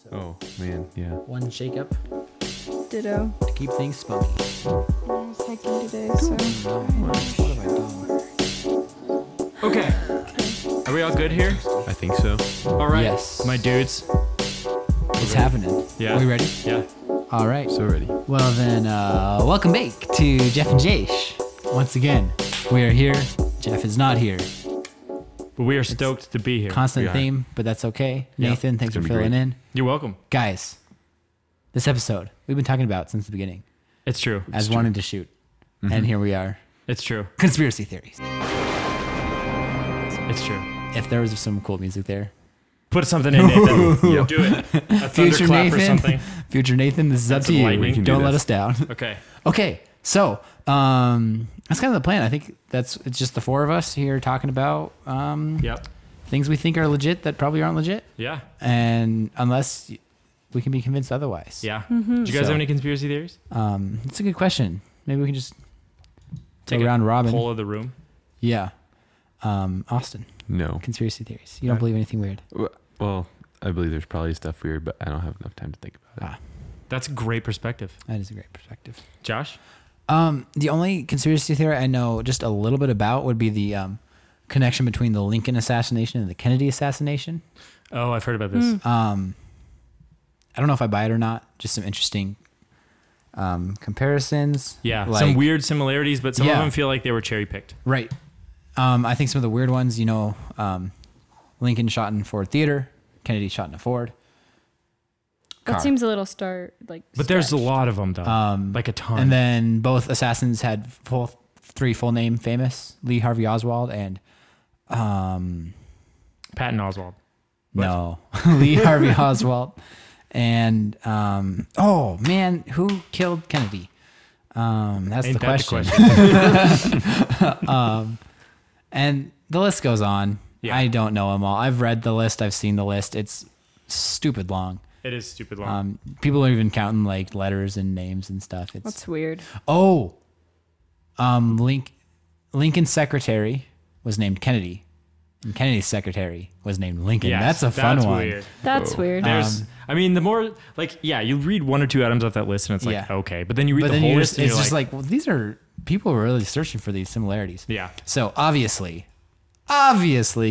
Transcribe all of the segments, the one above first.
So Oh, man, yeah. one shake up Ditto. to keep things spunky. I was hiking today, so. What have I done? Okay. Are we all good here? I think so. All right. Yes. My dudes. What's happening? Yeah. Are we ready? Yeah. All right. So ready. Well then, welcome back to Jeff and Jash. Once again, we are here. Jeff is not here. But we are stoked to be here. Constant We are. theme, but that's okay. Yeah. Nathan, thanks for gonna be filling great. in. You're welcome. Guys, this episode we've been talking about since the beginning It's true. as wanting to shoot. And here we are. It's true. Conspiracy theories. It's true. If there was some cool music there. Put something in, Nathan. Yep. Do it. A Future thunderclap or Nathan, something. Future Nathan, this is up That's to some you. lightning. We can do Don't let this. us down. Okay. Okay, so that's kind of the plan. I think it's just the four of us here talking about Yep. things we think are legit that probably aren't legit, Yeah. and unless we can be convinced otherwise. Yeah. Do you guys So- have any conspiracy theories? It's a good question. Maybe we can just Take go a round robin. poll of the room. Yeah. Austin, No. conspiracy theories. You don't Okay. believe anything weird? Well, I believe there's probably stuff weird, but I don't have enough time to think about it. That's a great perspective. That is a great perspective. Josh? The only conspiracy theory I know just a little bit about would be the connection between the Lincoln assassination and the Kennedy assassination. Oh, I've heard about this. I don't know if I buy it or not. Just some interesting comparisons. Yeah. Like- some weird similarities, but some of Yeah. them feel like they were cherry picked. Right. I think some of the weird ones, Lincoln shot in Ford Theater, Kennedy shot in a Ford. That car. seems a little But there's a stretched. lot of them, though. Like a ton. And then both assassins had three full name famous: Lee Harvey Oswald and Patton Oswald. What? no Lee Harvey Oswald and oh man, who killed Kennedy? That's Ain't the that question. And the list goes on. Yeah. I don't know them all. I've read the list. I've seen the list. It's stupid long. It is stupid long. People are even counting like letters and names and stuff. It's That's weird. Lincoln's secretary was named Kennedy, and Kennedy's secretary was named Lincoln. Yes, That's a fun one. Weird. That's weird. There's, I mean, the more you read one or two items off that list and it's like, Yeah. okay. But then you read But the then whole you list just, and it's you're just like, well, these are people were really searching for these similarities. yeah, So obviously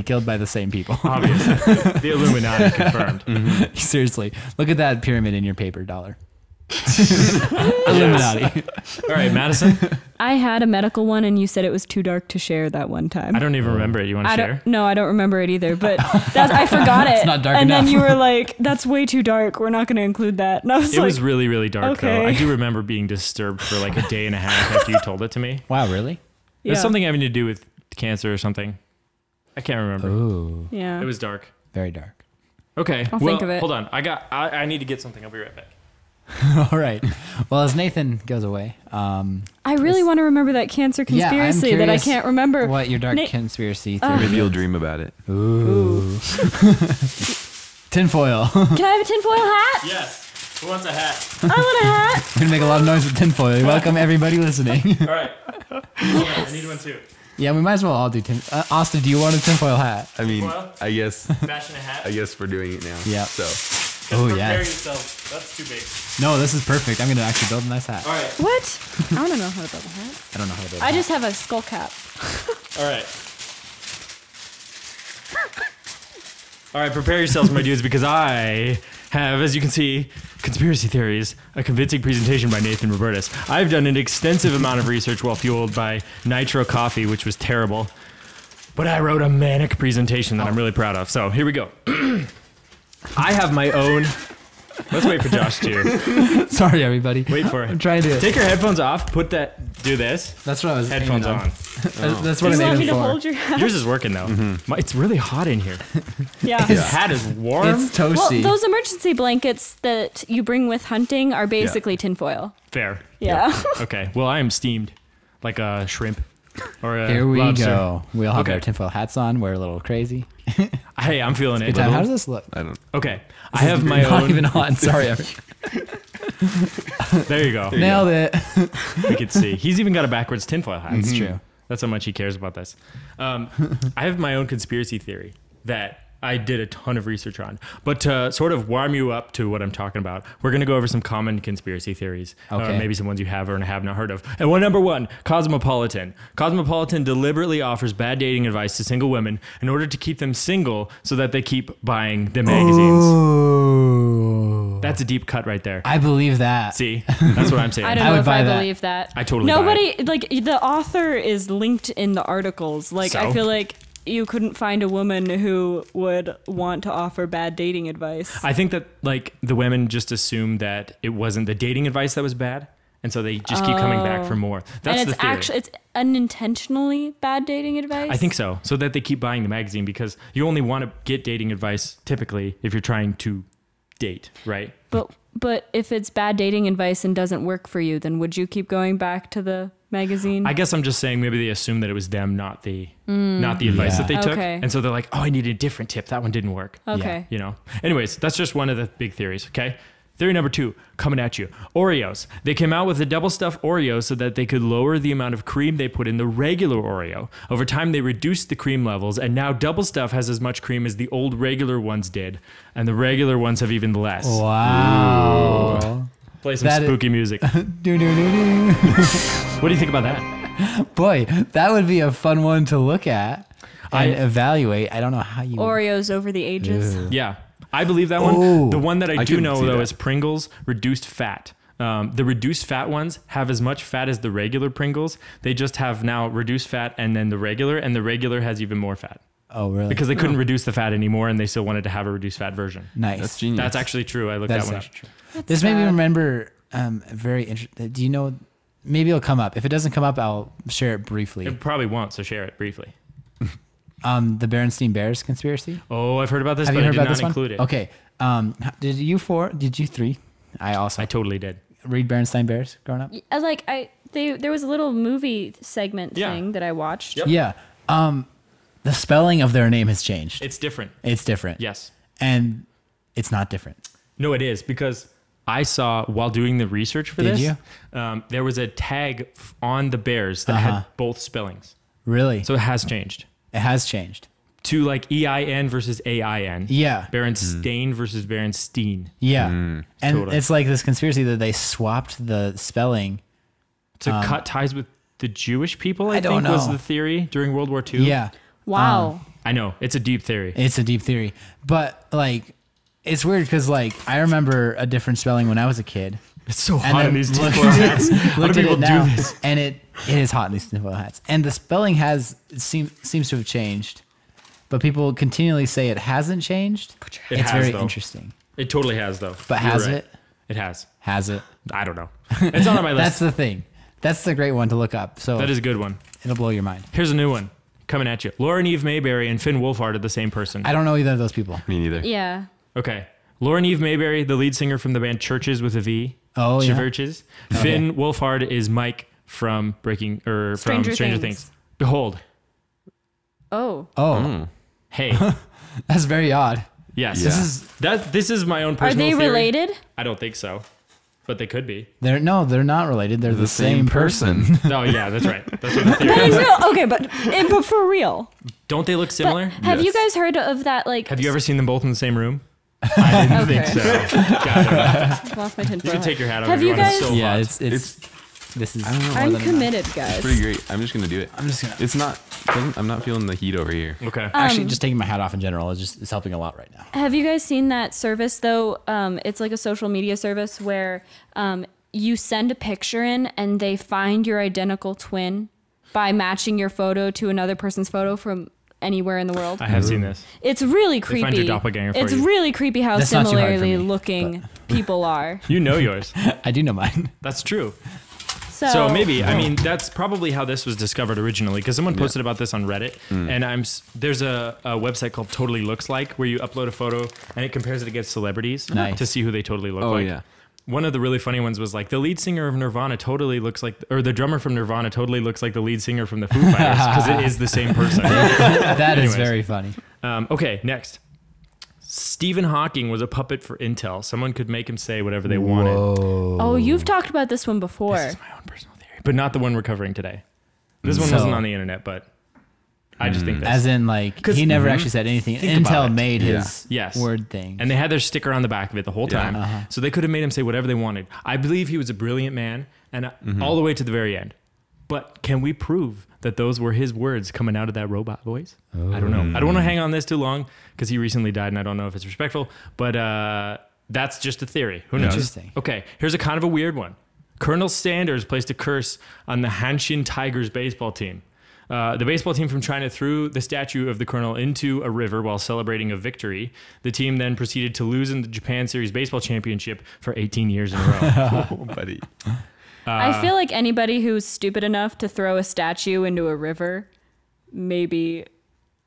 killed by the same people. obviously. The Illuminati confirmed. Seriously, look at that pyramid in your paper dollar. Illuminati. All right, Madison. I had a medical one, and you said it was too dark to share that one time. I don't even remember it. You want to share? I don't remember it either, but I forgot it. It's not dark and enough. then you were like, that's way too dark. We're not going to include that. And I was It like, was really, really dark, though. okay. I do remember being disturbed for like a day and a half after you told it to me. Wow, really? It yeah. was something having to do with cancer or something. I can't remember. Ooh, Yeah. It was dark. very dark. Okay. I'll well, think of it. hold on. I need to get something. I'll be right back. All right. Well, as Nathan goes away, I really want to remember that cancer Yeah, I'm conspiracy that I curious can't remember. what your dark Na- conspiracy theory? Maybe you'll dream about it. Ooh. Tinfoil. Can I have a tinfoil hat? Yes. Who wants a hat? I want a hat. We're gonna make a lot of noise with tinfoil. Welcome everybody listening. All right. I need one too. Yeah, we might as well all do tin. Austin, do you want a tinfoil hat? I mean, Well- I guess Fashion a hat. we're doing it now. Yeah. So Oh Prepare yeah. yourself. That's too big. No, this is perfect. I'm gonna actually build a nice hat. All right. What? I don't know how to build a hat. I don't know how to build. I just have a skull cap. All right. All right, prepare yourselves, my dudes, because I have, as you can see, conspiracy theories, a convincing presentation by Nathan Robertus. I've done an extensive amount of research while fueled by Nitro Coffee, which was terrible. But I wrote a manic presentation that I'm really proud of. So here we go. I have my own. Let's wait for Josh too. Sorry, everybody. Wait for I'm it. trying to. Take your headphones off. Do this. That's what I was. Headphones aiming on. That's what You I'm want aiming me to for. hold your hat? Yours is working though. It's really hot in here. Yeah. His hat is warm. It's Well, toasty. those emergency blankets that you bring with hunting are basically tinfoil. Fair. Yeah. Okay. Well, I am steamed like a shrimp or a Here we lobster. go. We all have Okay. our tinfoil hats on. We're a little crazy. Hey, I'm feeling it. Good time. How does this look? I don't. Okay. I have my Not own. even on. Sorry. There you go. Nailed it. We could see. He's even got a backwards tinfoil hat. It's true. That's how much he cares about this. I have my own conspiracy theory that I did a ton of research on. But to sort of warm you up to what I'm talking about, we're going to go over some common conspiracy theories. Okay. Maybe some ones you have or have not heard of. And number one, Cosmopolitan. Cosmopolitan deliberately offers bad dating advice to single women in order to keep them single so that they keep buying the magazines. Ooh. That's a deep cut right there. I believe that. See? That's what I'm saying. I don't I know would if buy I that. believe that. I totally buy Nobody, like, the author is linked in the articles. Like, So? I feel like you couldn't find a woman who would want to offer bad dating advice. I think that like the women just assumed that it wasn't the dating advice that was bad, and so they just keep coming back for more. That's and the it's theory. actually it's unintentionally bad dating advice. I think so. So that they keep buying the magazine because you only want to get dating advice typically if you're trying to date, right? But if it's bad dating advice and doesn't work for you, then would you keep going back to the magazine? I guess I'm just saying maybe they assumed that it was them, not the advice Yeah. that they took, Okay. and so they're like, oh, I need a different tip. That one didn't work. Okay. You know. Anyways, that's just one of the big theories. Okay. Theory number 2, coming at you. Oreos. They came out with a double stuffed Oreo so that they could lower the amount of cream they put in the regular Oreo. Over time, they reduced the cream levels, and now double stuff has as much cream as the old regular ones did, and the regular ones have even less. Wow. Play some That is- spooky music. Do-do-do-do. What do you think about that? Boy, that would be a fun one to look at and I- evaluate. I don't know how you. Oreos over the ages. Yeah, I believe that one. Ooh. The one that I do can know see though that. is Pringles reduced fat. The reduced fat ones have as much fat as the regular Pringles. They just have now reduced fat and then the regular has even more fat Oh, really? because they couldn't reduce the fat anymore and they still wanted to have a reduced fat version. Nice. That's genius. That's actually true. I looked That's that one up. actually true. This made me sad. remember very interesting. Do you know? Maybe it'll come up. If it doesn't come up, I'll share it briefly. It probably won't, so share it briefly. The Berenstein Bears conspiracy. Oh, I've heard about this, Have but you I heard did about not this one? include it. Okay. Did you 3? I also I totally did. read Berenstein Bears growing up. There was a little movie segment Yeah. thing that I watched. Yep. Yeah. The spelling of their name has changed. It's different. It's different. Yes. And it's not different. No, it is because I saw while doing the research for Did this, you? there was a tag on the Bears that had both spellings. Really? So it has changed it has changed. to like EIN versus AIN. Yeah. Berenstain versus Berenstein. Yeah. And Totally. it's like this conspiracy that they swapped the spelling. To cut ties with the Jewish people, I don't think was know. the theory during World War II. Yeah. Wow. I know. It's a deep theory. It's a deep theory. But like it's weird because like I remember a different spelling when I was a kid. It's so And hot then in these looked tinfoil hats. How looked do at people it now, do this? and it is hot in these tinfoil hats. And the spelling seems to have changed, but people continually say it hasn't changed. It It's has, very though. interesting. It totally has, though. But You're has right. it? It has. Has it? I don't know. It's not on my That's list. the thing. That's the great one to look up. So That is a good one. it'll blow your mind. Here's a new one coming at you. Lauren Eve Mayberry and Finn Wolfhard are the same person. I don't know either of those people. Me neither. Yeah. Okay. Lauren Eve Mayberry, the lead singer from the band Churches with a V. Oh, yeah. Churches. Finn Wolfhard is Mike from Stranger Stranger Things. Things. Behold. Oh. Oh, Hey. that's very odd. Yes. Yeah. This is my own Are personal they theory. related? I don't think so. But they could be. They're not related. They're the same person. Oh yeah, that's right. That's what the theory That is. is real. Okay, but for real. Don't they look But similar? have you Yes. guys heard of that? Like, Have you ever seen them both in the same room? I didn't Okay. think so. God, lost my tinfoil you can hat. take your hat off. Have if you you want. guys- It's so Yeah, hot. it's this is. I don't know. I'm than enough. committed, guys. Pretty great. I'm just gonna do it. I'm just gonna It's not. I'm not feeling the heat over here. Okay. actually just taking my hat off in general. It's helping a lot right now. Have you guys seen that service though? It's like a social media service where you send a picture in and they find your identical twin by matching your photo to another person's photo from anywhere in the world. I have seen this. It's really creepy. find your doppelganger for it's you. really creepy how That's not too hard for similarly me, looking people are. You know yours. I do know mine. That's true. So, So maybe, I mean, that's probably how this was discovered originally, because someone posted about this on Reddit, and there's a website called Totally Looks Like, where you upload a photo and it compares it against celebrities Nice. to see who they totally look Oh like. yeah. One of the really funny ones was like the lead singer of Nirvana totally looks like, or the drummer from Nirvana totally looks like the lead singer from the Foo Fighters, because it is the same person. That is Anyways. very funny. Okay, next. Stephen Hawking was a puppet for Intel. Someone could make him say whatever they wanted. oh, you've talked about this one before. This is my own personal theory, but not the one we're covering today. This one So- wasn't on the internet, but I just think that. As in, like, 'Cause- he never actually said anything. Think about Intel it. made his Yes. word thing. And they had their sticker on the back of it the whole time. Uh-huh. So they could have made him say whatever they wanted. I believe he was a brilliant man and all the way to the very end. But can we prove that those were his words coming out of that robot voice? I don't know. I don't want to hang on this too long because he recently died and I don't know if it's respectful. But that's just a theory. Who knows? Interesting. Okay, here's a kind of a weird one. Colonel Sanders placed a curse on the Hanshin Tigers baseball team. The baseball team from China threw the statue of the colonel into a river while celebrating a victory. The team then proceeded to lose in the Japan Series Baseball Championship for 18 years in a row. Oh, buddy. I feel like anybody who's stupid enough to throw a statue into a river maybe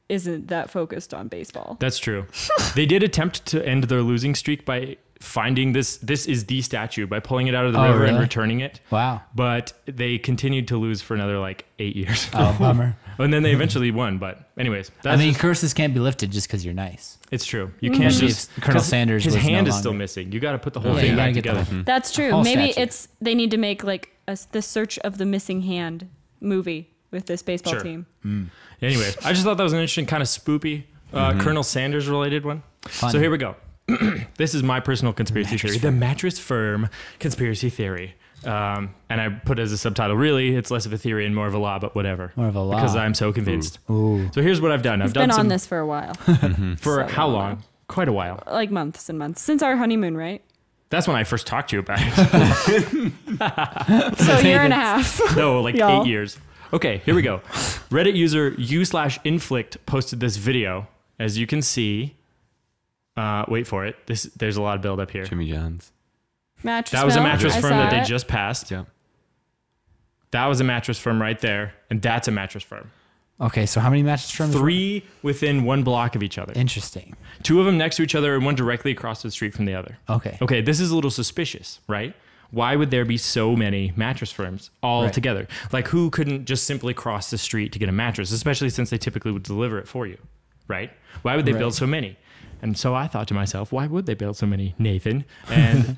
isn't that focused on baseball. That's true. They did attempt to end their losing streak by finding this is the statue, by pulling it out of the river and really? returning it. Wow. But they continued to lose for another like 8 years. Oh, bummer. And then they eventually won. But anyways, I that's mean, curses can't be lifted just because you're nice. it's true. You can't Especially just if Colonel 'cause Sanders his was no hand is still longer- missing. You got to put the whole Yeah, thing you gotta back get the together. whole thing. That's true. Whole Maybe statue. they need to make like the search of the missing hand movie with this baseball Sure. team. Anyways, I just thought that was an interesting kind of spoopy Colonel Sanders related one. Fun. So here we go. This is my personal conspiracy theory. The Mattress Firm conspiracy theory. And I put as a subtitle, really, it's less of a theory and more of a law, but whatever. More of a law. Because I'm so convinced. Ooh. So here's what I've done. I've I've done been some on this for a while, for so how long. long? Quite a while. like months and months since our honeymoon, right? That's when I first talked to you about it. So a year and a half. No, like Y'all. 8 years. Okay, here we go. Reddit user u/inflict posted this video. As you can see, wait for it. There's a lot of build up here. Jimmy John's. Mattress That was a Mill, Mattress I Firm saw that they it. just passed. Yeah. That was a Mattress Firm right there, and that's a Mattress Firm. Okay, so how many mattress firms? 3 within 1 block of each other. Interesting. 2 of them next to each other, and 1 directly across the street from the other. Okay. Okay, this is a little suspicious, right? Why would there be so many mattress firms all Right. together? Like, who couldn't just simply cross the street to get a mattress, especially since they typically would deliver it for you, right? Why would they Right. build so many? And so I thought to myself, why would they build so many, Nathan? And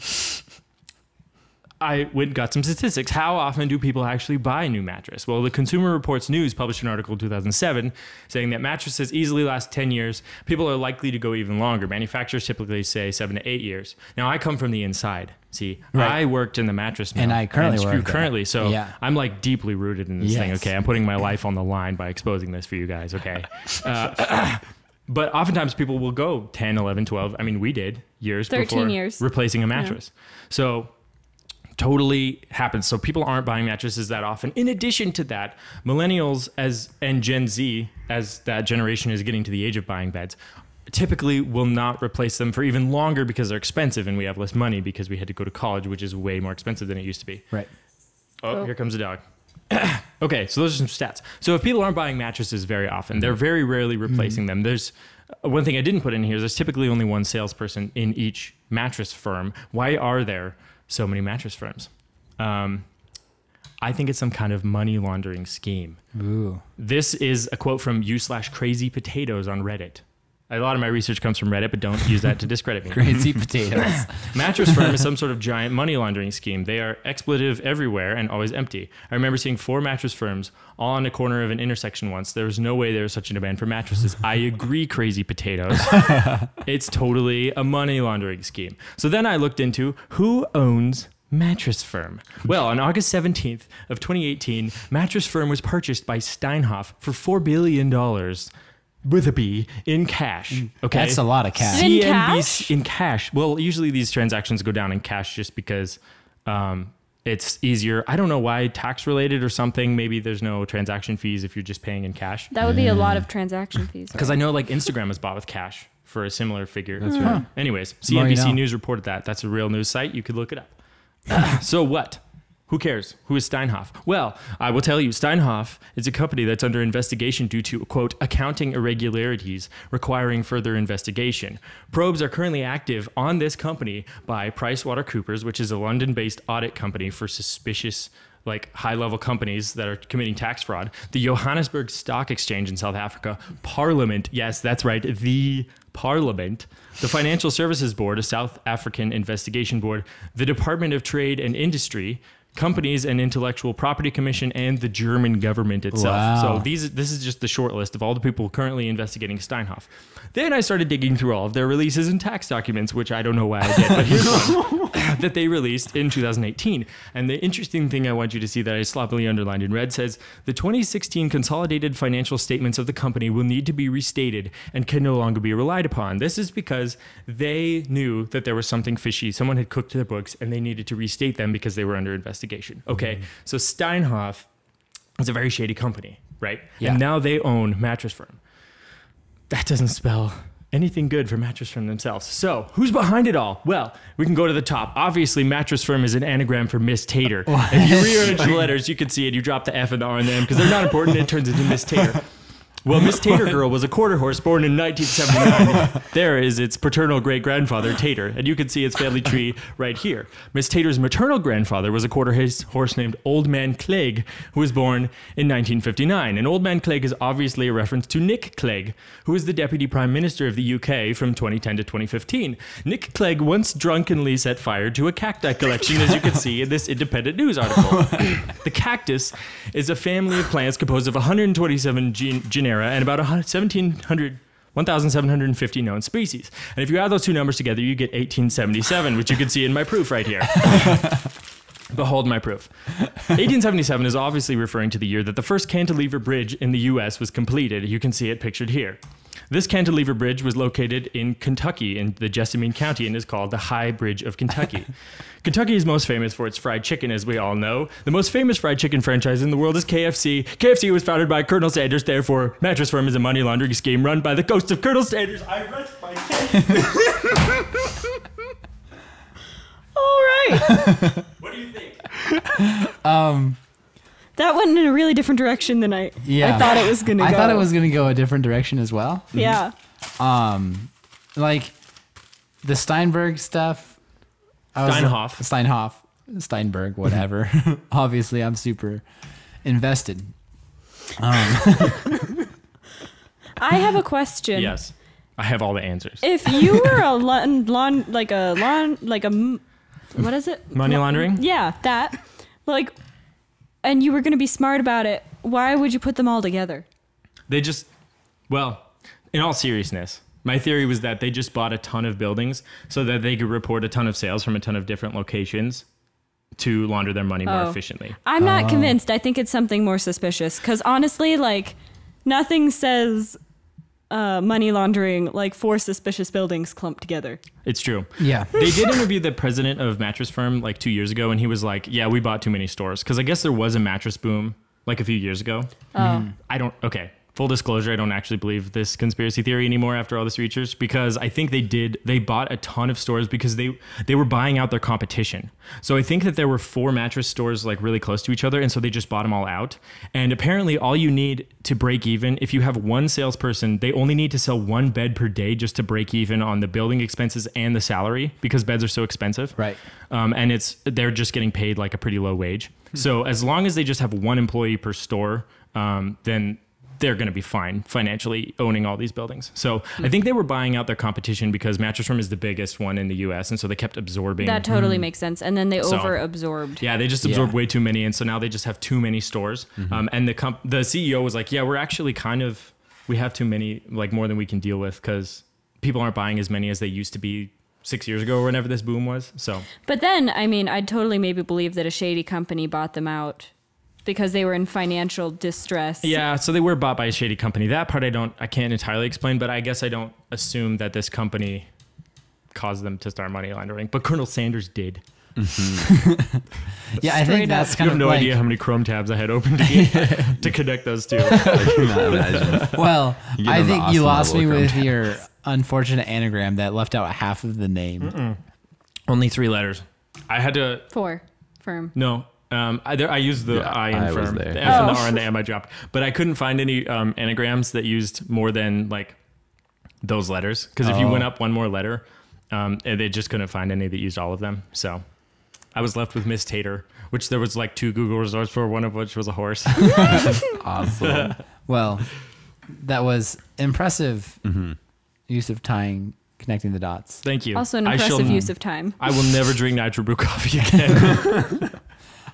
I went and got some statistics. How often do people actually buy a new mattress? Well, the Consumer Reports News published an article in 2007 saying that mattresses easily last 10 years. People are likely to go even longer. Manufacturers typically say 7 to 8 years. Now, I come from the inside. See, Right. I worked in the mattress mill. And I currently screw work there. currently. So Yeah. I'm like deeply rooted in this thing. Yes. Okay, I'm putting my life on the line by exposing this for you guys. Okay. But oftentimes people will go 10, 11, 12. I mean, we did years 13 before years. replacing a mattress. So totally happens. So people aren't buying mattresses that often. In addition to that, millennials and Gen Z, as that generation is getting to the age of buying beds, typically will not replace them for even longer because they're expensive and we have less money because we had to go to college, which is way more expensive than it used to be. Right. Oh, here comes a dog. Okay, so those are some stats. So if people aren't buying mattresses very often, they're very rarely replacing them. There's one thing I didn't put in here. There's typically only one salesperson in each mattress firm. Why are there so many mattress firms? I think it's some kind of money laundering scheme. Ooh. This is a quote from u/crazy potatoes on Reddit. A lot of my research comes from Reddit, but don't use that to discredit me. Crazy potatoes. Mattress Firm is some sort of giant money laundering scheme. They are expletive everywhere and always empty. I remember seeing 4 mattress firms all on the corner of an intersection once. There was no way there was such a demand for mattresses. I agree, Crazy Potatoes. It's totally a money laundering scheme. So then I looked into who owns Mattress Firm. Well, on August 17th of 2018, Mattress Firm was purchased by Steinhoff for $4 billion. With a B, in cash. Okay, That's a lot of cash. In CNBC cash? in cash. Well, usually these transactions go down in cash just because it's easier. I don't know why, tax related or something. Maybe there's no transaction fees if you're just paying in cash. That would be a lot of transaction fees. Because I know like Instagram is bought with cash for a similar figure. That's right. Anyways, The more you CNBC know. News reported that. That's a real news site. You could look it up. So what? Who cares? Who is Steinhoff? Well, I will tell you, Steinhoff is a company that's under investigation due to, quote, accounting irregularities requiring further investigation. Probes are currently active on this company by PricewaterhouseCoopers, which is a London-based audit company for suspicious, like high-level companies that are committing tax fraud, the Johannesburg Stock Exchange in South Africa, Parliament, yes, that's right, the Parliament, the Financial Services Board, a South African investigation board, the Department of Trade and Industry, companies and Intellectual Property Commission, and the German government itself. Wow. So this is just the short list of all the people currently investigating Steinhoff. Then I started digging through all of their releases and tax documents, which I don't know why I did, but here's one that they released in 2018. And the interesting thing I want you to see that I sloppily underlined in red says, the 2016 consolidated financial statements of the company will need to be restated and can no longer be relied upon. This is because they knew that there was something fishy. Someone had cooked their books and they needed to restate them because they were under investigation. Okay, so Steinhoff is a very shady company, right? Yeah. And now they own Mattress Firm. That doesn't spell anything good for Mattress Firm themselves. So who's behind it all? Well, we can go to the top. Obviously, Mattress Firm is an anagram for Miss Tater. If you rearrange the letters, you can see it. You drop the F and the R and the M because they're not important. It turns into Miss Tater. Well, Miss Tater Girl was a quarter horse born in 1979. There is its paternal great-grandfather, Tater, and you can see its family tree right here. Miss Tater's maternal grandfather was a quarter horse named Old Man Clegg, who was born in 1959. And Old Man Clegg is obviously a reference to Nick Clegg, who was the Deputy Prime Minister of the UK from 2010 to 2015. Nick Clegg once drunkenly set fire to a cacti collection, as you can see in this independent news article. The cactus is a family of plants composed of 127 genera and about 1,750 known species. And if you add those two numbers together, you get 1877, which you can see in my proof right here. Behold my proof. 1877 is obviously referring to the year that the first cantilever bridge in the U.S. was completed. You can see it pictured here. This cantilever bridge was located in Kentucky in the Jessamine County and is called the High Bridge of Kentucky. Kentucky is most famous for its fried chicken, as we all know. The most famous fried chicken franchise in the world is KFC. KFC was founded by Colonel Sanders, therefore Mattress Firm is a money laundering scheme run by the ghost of Colonel Sanders. I rest my case. All right. What do you think? That went in a really different direction than I thought it was going to go. I thought it was going to go a different direction as well. Yeah. Like the Steinberg stuff. Steinberg, whatever. Obviously, I'm super invested. I have a question. Yes. I have all the answers. If you were a what is it? Money laundering? Yeah, that. Like, and you were going to be smart about it. Why would you put them all together? They just, well, in all seriousness, my theory was that they just bought a ton of buildings so that they could report a ton of sales from a ton of different locations to launder their money more efficiently. I'm not convinced. I think it's something more suspicious. Because honestly, like, nothing says money laundering like 4 suspicious buildings clumped together. It's true. Yeah. They did interview the president of Mattress Firm like 2 years ago, and he was like, yeah, we bought too many stores. Because I guess there was a mattress boom like a few years ago. Okay. Full disclosure, I don't actually believe this conspiracy theory anymore after all this research, because I think they bought a ton of stores because they were buying out their competition. So I think that there were 4 mattress stores like really close to each other, and so they just bought them all out. And apparently all you need to break even, if you have one salesperson, they only need to sell 1 bed per day just to break even on the building expenses and the salary, because beds are so expensive. Right. And they're just getting paid like a pretty low wage. So as long as they just have 1 employee per store, then they're going to be fine financially owning all these buildings. So I think they were buying out their competition because Mattress Firm is the biggest one in the US. And so they kept absorbing. That totally makes sense. And then they over-absorbed. Yeah, they just absorbed way too many. And so now they just have too many stores. And the CEO was like, yeah, we're actually we have too many, like more than we can deal with because people aren't buying as many as they used to be 6 years ago or whenever this boom was. So, but then, I mean, I'd totally maybe believe that a shady company bought them out because they were in financial distress. Yeah, so they were bought by a shady company. That part I can't entirely explain, but I guess I don't assume that this company caused them to start money laundering. But Colonel Sanders did. Yeah, I think that's kind of no idea how many Chrome tabs I had open to connect those two. I cannot imagine. Well, You I know the think you awesome lost me level of with Chrome your unfortunate anagram that left out half of the name. Only 3 letters. I had to... 4. Firm. No. I used the I in I was firm. there. The F and the R and the M I dropped. But I couldn't find any anagrams that used more than like those letters. Because if you went up one more letter, they just couldn't find any that used all of them. So I was left with Miss Tater, which there was like 2 Google results for, one of which was a horse. Awesome. Well, that was impressive use of connecting the dots. Thank you. Also an impressive use of time. I will never drink Nitro Brew coffee again.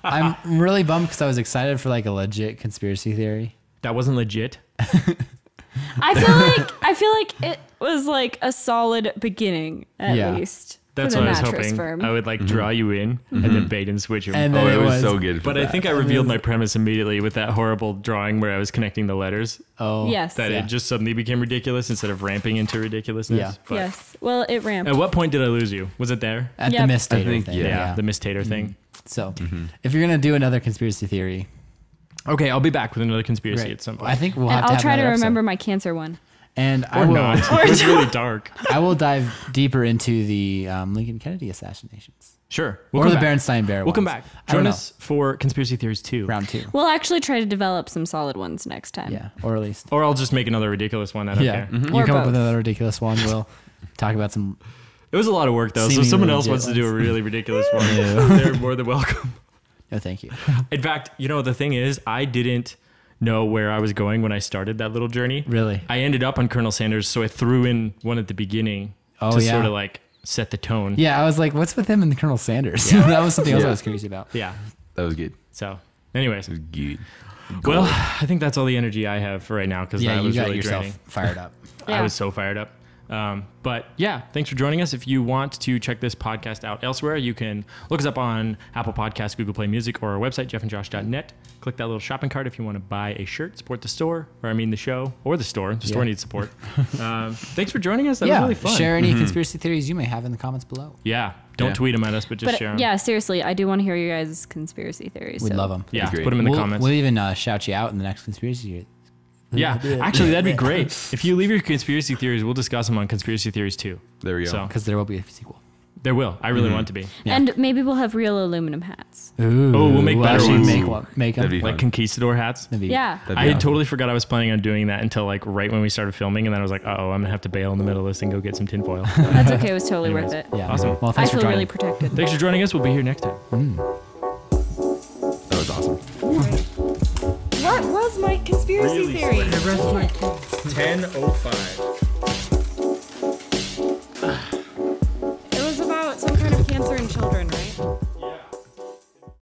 I'm really bummed because I was excited for like a legit conspiracy theory. That wasn't legit. I feel like it was like a solid beginning at Yeah. least. That's for what the I was Mattress hoping. Firm. I would like draw you in and then bait and switch them. And Oh, then it was was so good. But I think I revealed my premise immediately with that horrible drawing where I was connecting the letters. Oh Yes. That Yeah. it just suddenly became ridiculous instead of ramping into ridiculousness. Yeah. But Yes. Well, it ramped. At what point did I lose you? Was it there? At Yep. the mistator I think, thing. yeah. The Miss Tater thing. So if you're gonna do another conspiracy theory, Okay, I'll be back with another conspiracy great. at some point. I think we'll and have to I'll have try to another remember episode. my cancer one. And I or will. not. It's really dark. I will dive deeper into the Lincoln Kennedy assassinations Sure. or come the back. Berenstain Bear. We'll come ones. back. I don't Join know. us for Conspiracy Theories 2. Round 2. We'll actually try to develop some solid ones next time. Yeah, or at least. Or I'll just make another ridiculous one. I don't Yeah, care. you Or come up both. with another ridiculous one. We'll talk about some. It was a lot of work, though. So if Seemingly someone else legit wants to do a ones. really ridiculous one, No. they're more than welcome. No, thank you. In fact, the thing is, I didn't know where I was going when I started that little journey. Really? I ended up on Colonel Sanders, so I threw in one at the beginning Oh, to yeah. sort of like set the tone. Yeah, I was like, what's with him and Colonel Sanders? That was something else I Yeah. was curious about. Yeah. That was good. So, anyways, It was good. well, I think that's all the energy I have for right now because Yeah, that you was got really yourself draining. fired up. I Yeah. was so fired up. But yeah, thanks for joining us. If you want to check this podcast out elsewhere, you can look us up on Apple Podcasts, Google Play Music, or our website, jeffandjosh.net. Click that little shopping cart if you want to buy a shirt, support the store, or I mean the show, or the store. The store Yeah. needs support. Thanks for joining us. That was Yeah, really fun. share any conspiracy theories you may have in the comments below. Yeah, don't Yeah. tweet them at us, but just share them. But yeah, seriously, I do want to hear your guys' conspiracy theories. We'd so. love them. Yeah, That'd be put them in the we'll, comments. We'll even shout you out in the next conspiracy theory. Yeah, actually, that'd be great. If you leave your conspiracy theories, we'll discuss them on Conspiracy Theories 2. There we go. So Because there will be a sequel. there will. I really want to be. Yeah. And maybe we'll have real aluminum hats. Ooh, Oh, we'll make better actually ones. Make them. That'd be Like fun. conquistador hats. That'd be- Yeah. That'd I be had awesome. totally forgot I was planning on doing that until like right when we started filming, and then I was like, "Oh, I'm gonna have to bail in the middle of this and go get some tinfoil." That's okay. It was totally worth it. Yeah. Awesome. Well, I thanks for feel joining. really protected. Thanks for joining us. We'll be here next time. That was awesome. What was my conspiracy theory? 10:05. It was about some kind of cancer in children, right?